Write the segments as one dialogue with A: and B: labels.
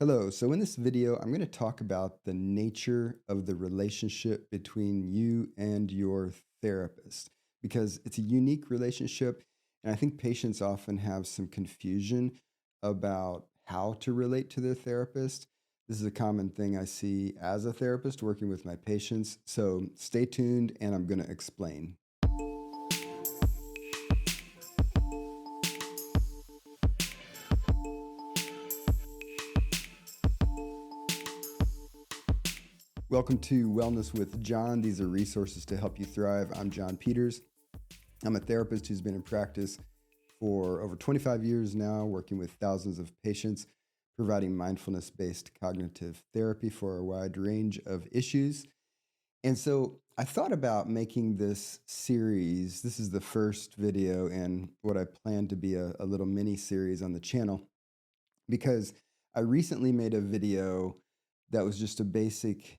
A: Hello. So, in this video, I'm going to talk about the nature of the relationship between you and your therapist because it's a unique relationship. And I think patients often have some confusion about how to relate to their therapist. This is a common thing I see as a therapist working with my patients. So, stay tuned and I'm going to explain. Welcome to Wellness with John. These are resources to help you thrive. I'm John Peters. I'm a therapist who's been in practice for over 25 years now, working with thousands of patients, providing mindfulness based cognitive therapy for a wide range of issues. And so I thought about making this series. This is the first video in what I plan to be a little mini series on the channel because I recently made a video that was just a basic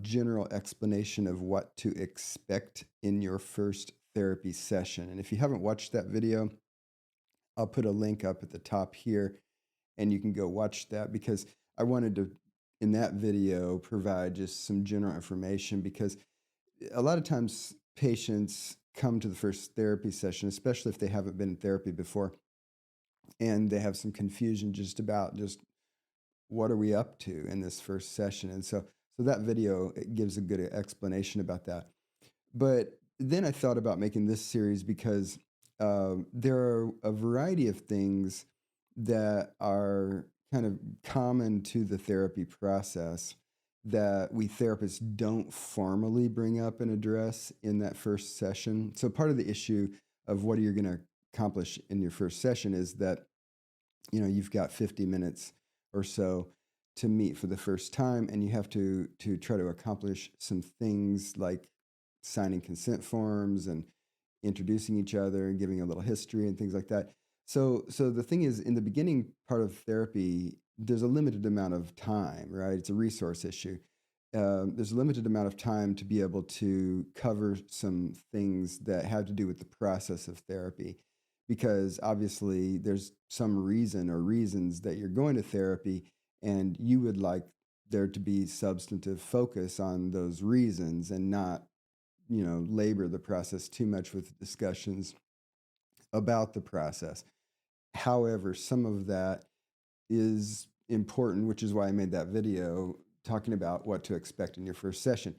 A: general explanation of what to expect in your first therapy session. And if you haven't watched that video, I'll put a link up at the top here and you can go watch that because I wanted to, in that video, provide just some general information because a lot of times patients come to the first therapy session, especially if they haven't been in therapy before, and they have some confusion just about just what are we up to in this first session. And so that video, it gives a good explanation about that. But then I thought about making this series because there are a variety of things that are kind of common to the therapy process that we therapists don't formally bring up and address in that first session. So part of the issue of what you're going to accomplish in your first session is that you've got 50 minutes or so to meet for the first time, and you have to try to accomplish some things like signing consent forms and introducing each other and giving a little history and things like that. So the thing is, in the beginning part of therapy, there's a limited amount of time, right? It's a resource issue. There's a limited amount of time to be able to cover some things that have to do with the process of therapy, because obviously there's some reason or reasons that you're going to therapy, and you would like there to be substantive focus on those reasons and not labor the process too much with discussions about the process. However, some of that is important, which is why I made that video talking about what to expect in your first session.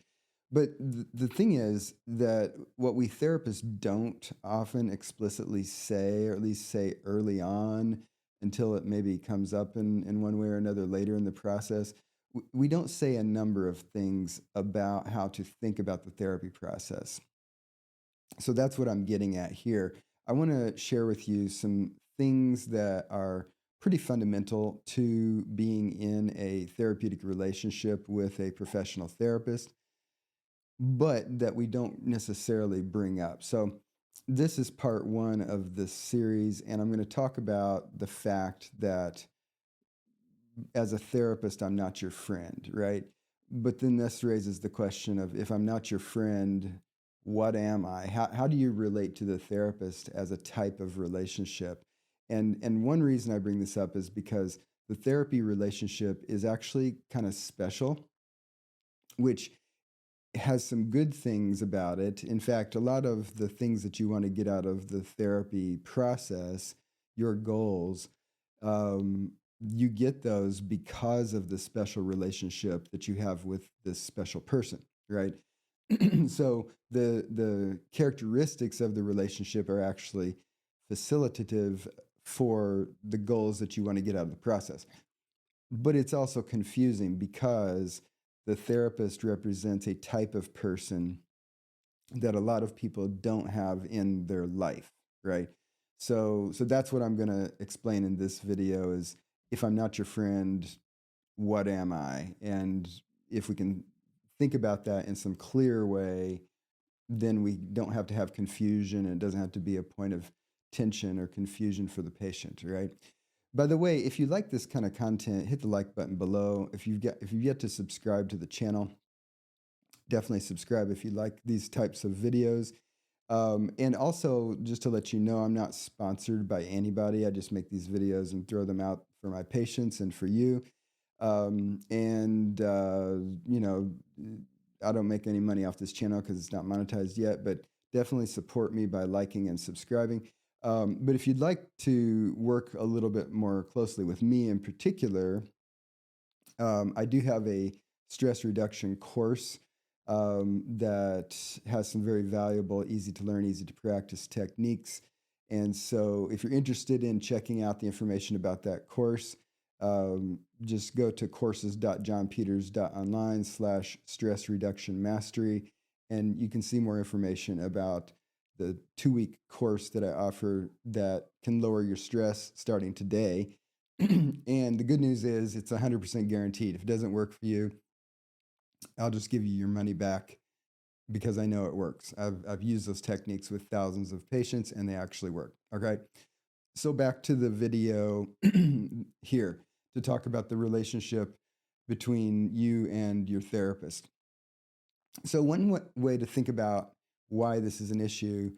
A: But the thing is that what we therapists don't often explicitly say, or at least say early on, until it maybe comes up in one way or another later in the process, we don't say a number of things about how to think about the therapy process. So that's what I'm getting at here. I want to share with you some things that are pretty fundamental to being in a therapeutic relationship with a professional therapist, but that we don't necessarily bring up. So, this is part one of this series, and I'm going to talk about the fact that as a therapist, I'm not your friend, right? But then this raises the question of, if I'm not your friend, what am I? How do you relate to the therapist as a type of relationship? And one reason I bring this up is because the therapy relationship is actually kind of special, which has some good things about it. In fact, a lot of the things that you want to get out of the therapy process, your goals, you get those because of the special relationship that you have with this special person, right? So the characteristics of the relationship are actually facilitative for the goals that you want to get out of the process. But it's also confusing because the therapist represents a type of person that a lot of people don't have in their life, right? So that's what I'm going to explain in this video is, if I'm not your friend, what am I? And if we can think about that in some clear way, then we don't have to have confusion, and it doesn't have to be a point of tension or confusion for the patient, right? By the way, if you like this kind of content, hit the like button below. If you've yet to subscribe to the channel, definitely subscribe if you like these types of videos. And also, just to let you know, I'm not sponsored by anybody. I just make these videos and throw them out for my patients and for you. And, you know, I don't make any money off this channel because it's not monetized yet, but definitely support me by liking and subscribing. But if you'd like to work a little bit more closely with me in particular, I do have a stress reduction course that has some very valuable, easy to learn, easy to practice techniques. And so, if you're interested in checking out the information about that course, just go to courses.johnpeters.online/stress reduction mastery, and you can see more information about the 2-week course that I offer that can lower your stress starting today. And the good news is it's 100% guaranteed. If it doesn't work for you, I'll just give you your money back because I know it works. I've used those techniques with thousands of patients and they actually work. Okay. So back to the video here to talk about the relationship between you and your therapist. So one way to think about why this is an issue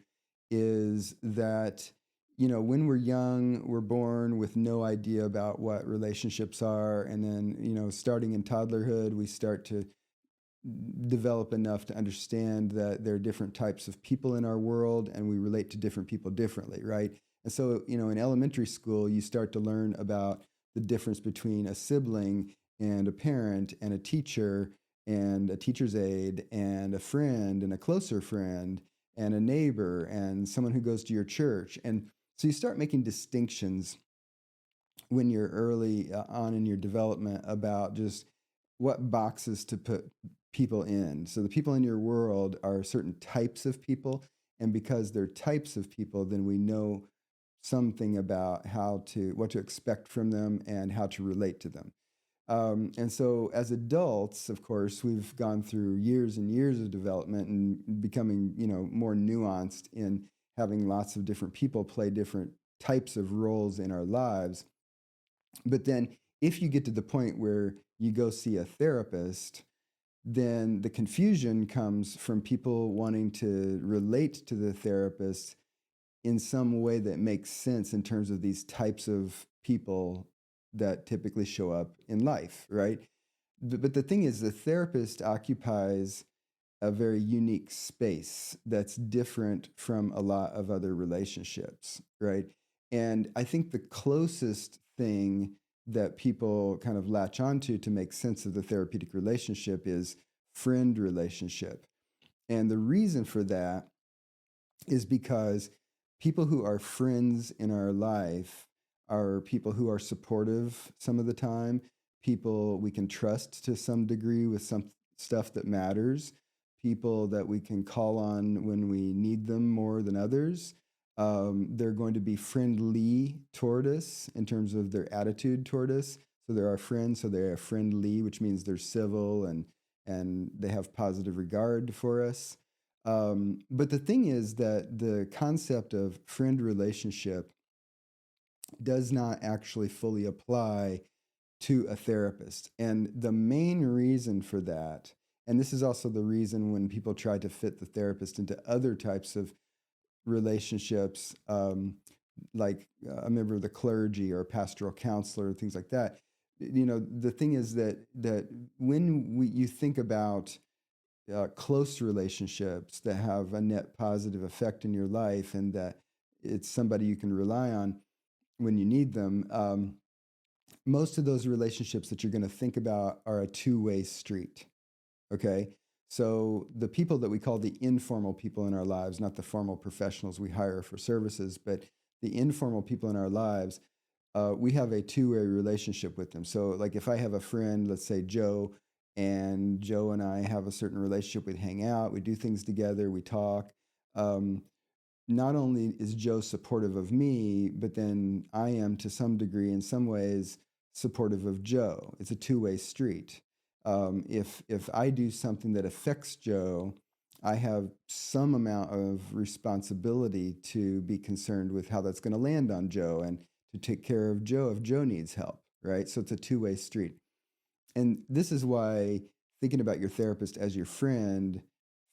A: is that, you know, when we're young, we're born with no idea about what relationships are, and then, you know, starting in toddlerhood, we start to develop enough to understand that there are different types of people in our world and we relate to different people differently, right? And so, you know, in elementary school, you start to learn about the difference between a sibling and a parent and a teacher and a teacher's aide and a friend and a closer friend and a neighbor and someone who goes to your church. And so you start making distinctions when you're early on in your development about just what boxes to put people in. So the people in your world are certain types of people, and because they're types of people, then we know something about what to expect from them and how to relate to them. And so as adults, of course, we've gone through years and years of development and becoming, you know, more nuanced in having lots of different people play different types of roles in our lives. But then if you get to the point where you go see a therapist, then the confusion comes from people wanting to relate to the therapist in some way that makes sense in terms of these types of people that typically show up in life, right? But the thing is, the therapist occupies a very unique space that's different from a lot of other relationships, right? And I think the closest thing that people kind of latch onto to make sense of the therapeutic relationship is friend relationship. And the reason for that is because people who are friends in our life are people who are supportive some of the time, people we can trust to some degree with some stuff that matters, people that we can call on when we need them more than others. They're going to be friendly toward us in terms of their attitude toward us. So they're our friends, so they're friendly, which means they're civil and they have positive regard for us. But the thing is that the concept of friend relationship does not actually fully apply to a therapist. And the main reason for that, and this is also the reason when people try to fit the therapist into other types of relationships, like a member of the clergy or a pastoral counselor, things like that. You know, the thing is that when you think about close relationships that have a net positive effect in your life and that it's somebody you can rely on when you need them, most of those relationships that you're going to think about are a two-way street. Okay. So the people that we call the informal people in our lives, not the formal professionals we hire for services, but the informal people in our lives, we have a two-way relationship with them. So like if I have a friend, let's say Joe, and Joe and I have a certain relationship, we hang out, we do things together, we talk. Not only is Joe supportive of me, but then I am to some degree, in some ways, supportive of Joe. It's a two-way street. If I do something that affects Joe, I have some amount of responsibility to be concerned with how that's going to land on Joe and to take care of Joe if Joe needs help, right? So it's a two-way street. And this is why thinking about your therapist as your friend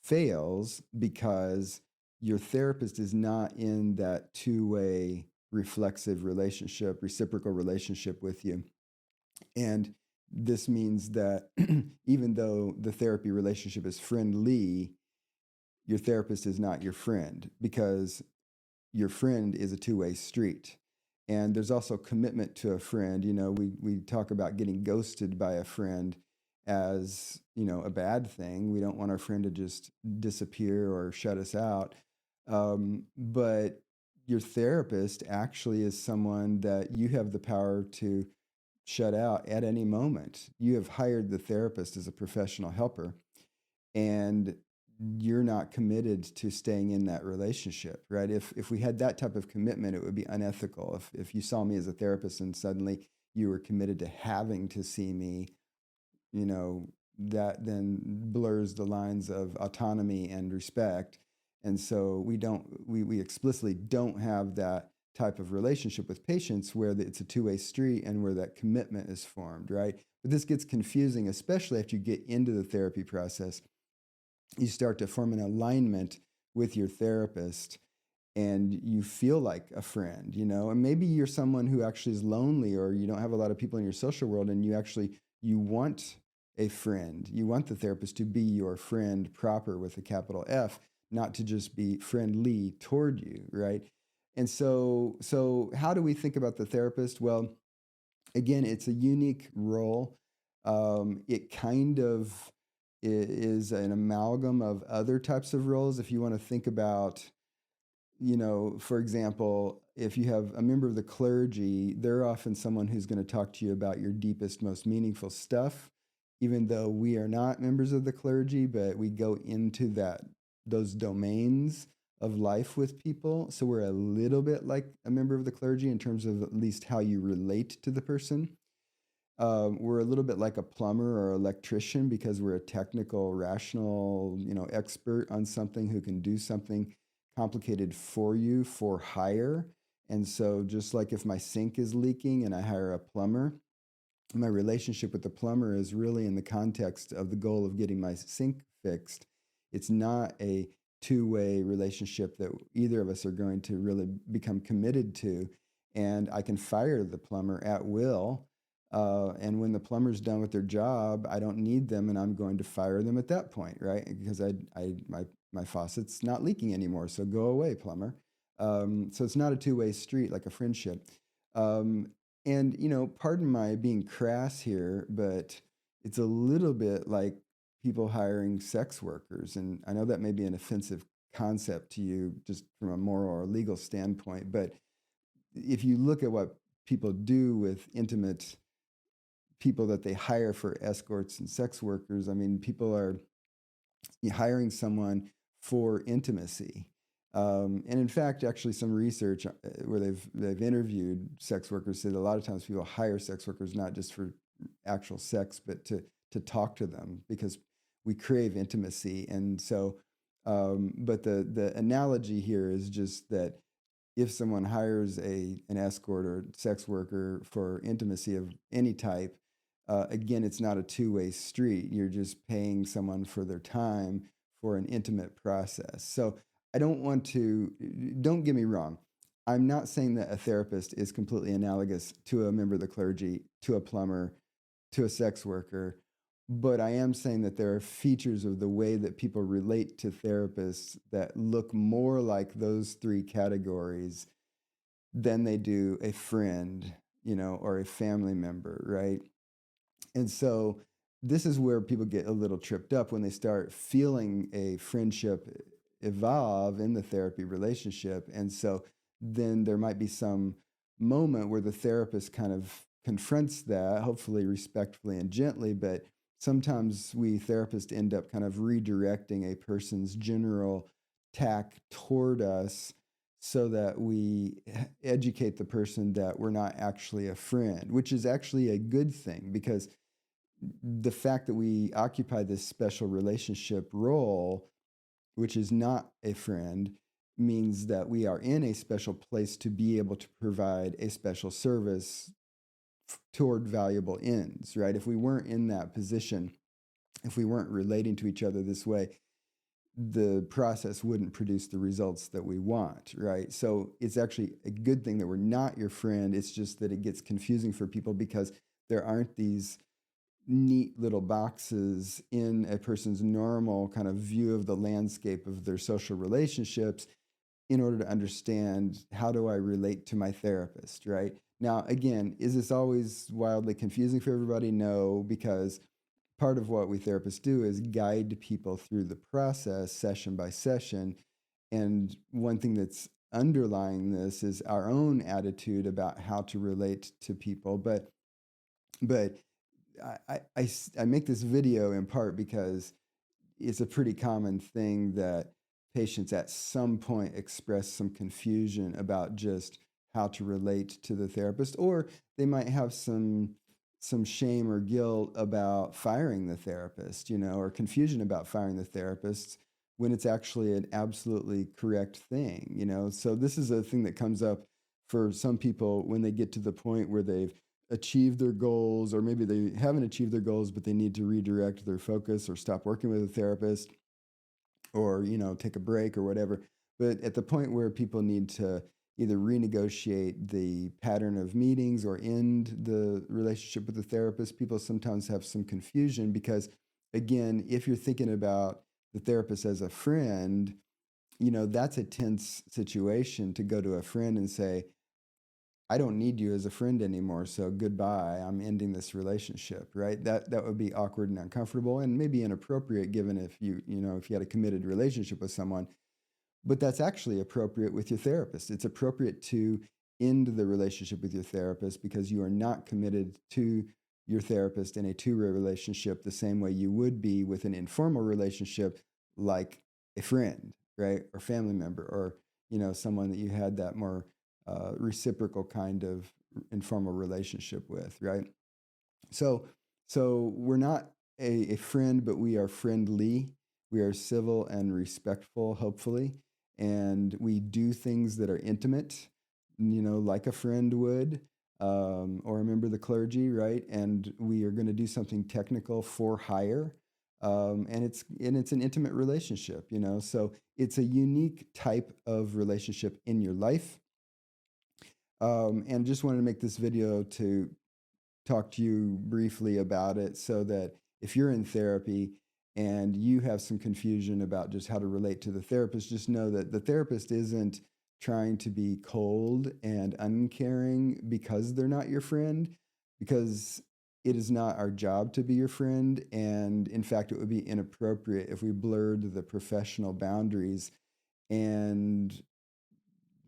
A: fails, because your therapist is not in that two-way reflexive relationship, reciprocal relationship with you. And this means that even though the therapy relationship is friendly, your therapist is not your friend, because your friend is a two-way street. And there's also commitment to a friend. We talk about getting ghosted by a friend as, a bad thing. We don't want our friend to just disappear or shut us out. But your therapist actually is someone that you have the power to shut out at any moment. You have hired the therapist as a professional helper, and you're not committed to staying in that relationship, right? If we had that type of commitment, it would be unethical. If you saw me as a therapist and suddenly you were committed to having to see me, that then blurs the lines of autonomy and respect. And so we explicitly don't have that type of relationship with patients where it's a two-way street and where that commitment is formed, right? But this gets confusing, especially after you get into the therapy process. You start to form an alignment with your therapist, and you feel like a friend, and maybe you're someone who actually is lonely, or you don't have a lot of people in your social world, and you want a friend. You want the therapist to be your friend proper, with a capital F, not to just be friendly toward you, right? And so how do we think about the therapist? Well, again, it's a unique role. It kind of is an amalgam of other types of roles. If you want to think about, for example, if you have a member of the clergy, they're often someone who's going to talk to you about your deepest, most meaningful stuff, even though we are not members of the clergy, but we go into those domains of life with people. So we're a little bit like a member of the clergy in terms of at least how you relate to the person. We're a little bit like a plumber or electrician, because we're a technical, rational, expert on something, who can do something complicated for you for hire. And so just like if my sink is leaking and I hire a plumber, my relationship with the plumber is really in the context of the goal of getting my sink fixed. It's not a two-way relationship that either of us are going to really become committed to. And I can fire the plumber at will. And when the plumber's done with their job, I don't need them, and I'm going to fire them at that point, right? Because my faucet's not leaking anymore, so go away, plumber. So it's not a two-way street like a friendship. And, pardon my being crass here, but it's a little bit like people hiring sex workers. And I know that may be an offensive concept to you just from a moral or legal standpoint, but if you look at what people do with intimate people that they hire for escorts and sex workers, I mean, people are hiring someone for intimacy. And in fact, actually, some research where they've interviewed sex workers said a lot of times people hire sex workers not just for actual sex, but to talk to them, because we crave intimacy. And so, but the analogy here is just that if someone hires an escort or sex worker for intimacy of any type, again, it's not a two-way street. You're just paying someone for their time for an intimate process. So don't get me wrong. I'm not saying that a therapist is completely analogous to a member of the clergy, to a plumber, to a sex worker, but I am saying that there are features of the way that people relate to therapists that look more like those three categories than they do a friend, or a family member, right? And so this is where people get a little tripped up when they start feeling a friendship evolve in the therapy relationship. And so then there might be some moment where the therapist kind of confronts that, hopefully respectfully and gently, but sometimes we therapists end up kind of redirecting a person's general tack toward us so that we educate the person that we're not actually a friend, which is actually a good thing, because the fact that we occupy this special relationship role, which is not a friend, means that we are in a special place to be able to provide a special service toward valuable ends, right? If we weren't in that position, if we weren't relating to each other this way, the process wouldn't produce the results that we want, right? So it's actually a good thing that we're not your friend. It's just that it gets confusing for people because there aren't these neat little boxes in a person's normal kind of view of the landscape of their social relationships in order to understand, how do I relate to my therapist, right? Now, again, is this always wildly confusing for everybody? No, because part of what we therapists do is guide people through the process session by session. And one thing that's underlying this is our own attitude about how to relate to people. But I make this video in part because it's a pretty common thing that patients at some point express some confusion about just how to relate to the therapist, or they might have some shame or guilt about firing the therapist, or confusion about firing the therapist when it's actually an absolutely correct thing. So this is a thing that comes up for some people when they get to the point where they've achieved their goals, or maybe they haven't achieved their goals, but they need to redirect their focus or stop working with a therapist, or take a break or whatever. But at the point where people need to either renegotiate the pattern of meetings or end the relationship with the therapist, people sometimes have some confusion because, again, if you're thinking about the therapist as a friend, that's a tense situation to go to a friend and say, I don't need you as a friend anymore, so goodbye. I'm ending this relationship, right? That would be awkward and uncomfortable, and maybe inappropriate given if if you had a committed relationship with someone. But that's actually appropriate with your therapist. It's appropriate to end the relationship with your therapist because you are not committed to your therapist in a two-way relationship the same way you would be with an informal relationship, like a friend, right? Or family member, or someone that you had that more reciprocal kind of informal relationship with, right? So, so we're not a friend, but we are friendly. We are civil and respectful, hopefully, and we do things that are intimate, like a friend would, or a member of the clergy, right? And we are going to do something technical for hire, and it's an intimate relationship, So it's a unique type of relationship in your life. And just wanted to make this video to talk to you briefly about it so that if you're in therapy and you have some confusion about just how to relate to the therapist, just know that the therapist isn't trying to be cold and uncaring because they're not your friend, because it is not our job to be your friend. And in fact, it would be inappropriate if we blurred the professional boundaries and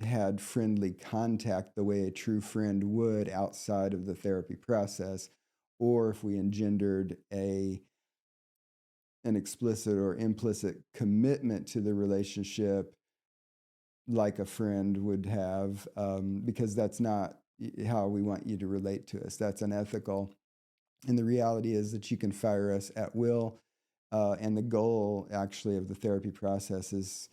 A: had friendly contact the way a true friend would outside of the therapy process, or if we engendered an explicit or implicit commitment to the relationship like a friend would have, because that's not how we want you to relate to us. That's unethical. And the reality is that you can fire us at will. And the goal, actually, of the therapy process is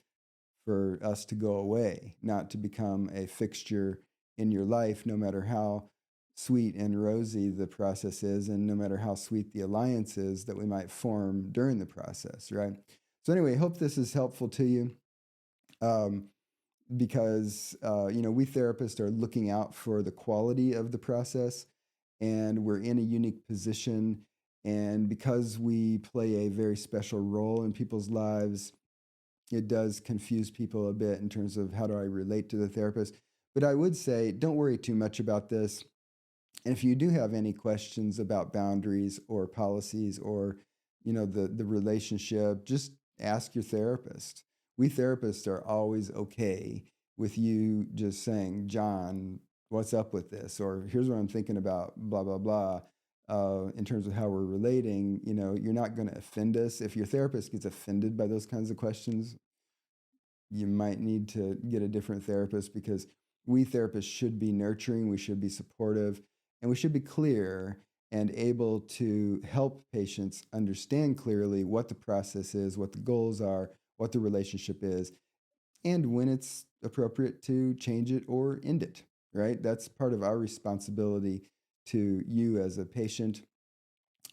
A: for us to go away, not to become a fixture in your life, no matter how sweet and rosy the process is, and no matter how sweet the alliance is that we might form during the process, right? So, anyway, hope this is helpful to you, because, we therapists are looking out for the quality of the process, and we're in a unique position. And because we play a very special role in people's lives, it does confuse people a bit in terms of, how do I relate to the therapist? But I would say, don't worry too much about this. And if you do have any questions about boundaries or policies, or the relationship, just ask your therapist. We therapists are always okay with you just saying, John, what's up with this? Or here's what I'm thinking about, blah, blah, blah. In terms of how we're relating, you're not going to offend us. If your therapist gets offended by those kinds of questions, you might need to get a different therapist, because we therapists should be nurturing, we should be supportive, and we should be clear and able to help patients understand clearly what the process is, what the goals are, what the relationship is, and when it's appropriate to change it or end it, right? That's part of our responsibility to you as a patient.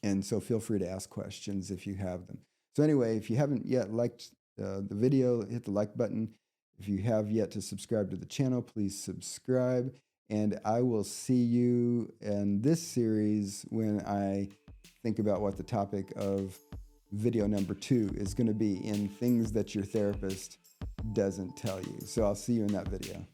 A: And so feel free to ask questions if you have them. So anyway, if you haven't yet liked the video, hit the like button. If you have yet to subscribe to the channel, please subscribe. And I will see you in this series when I think about what the topic of video number 2 is going to be in things that your therapist doesn't tell you. So I'll see you in that video.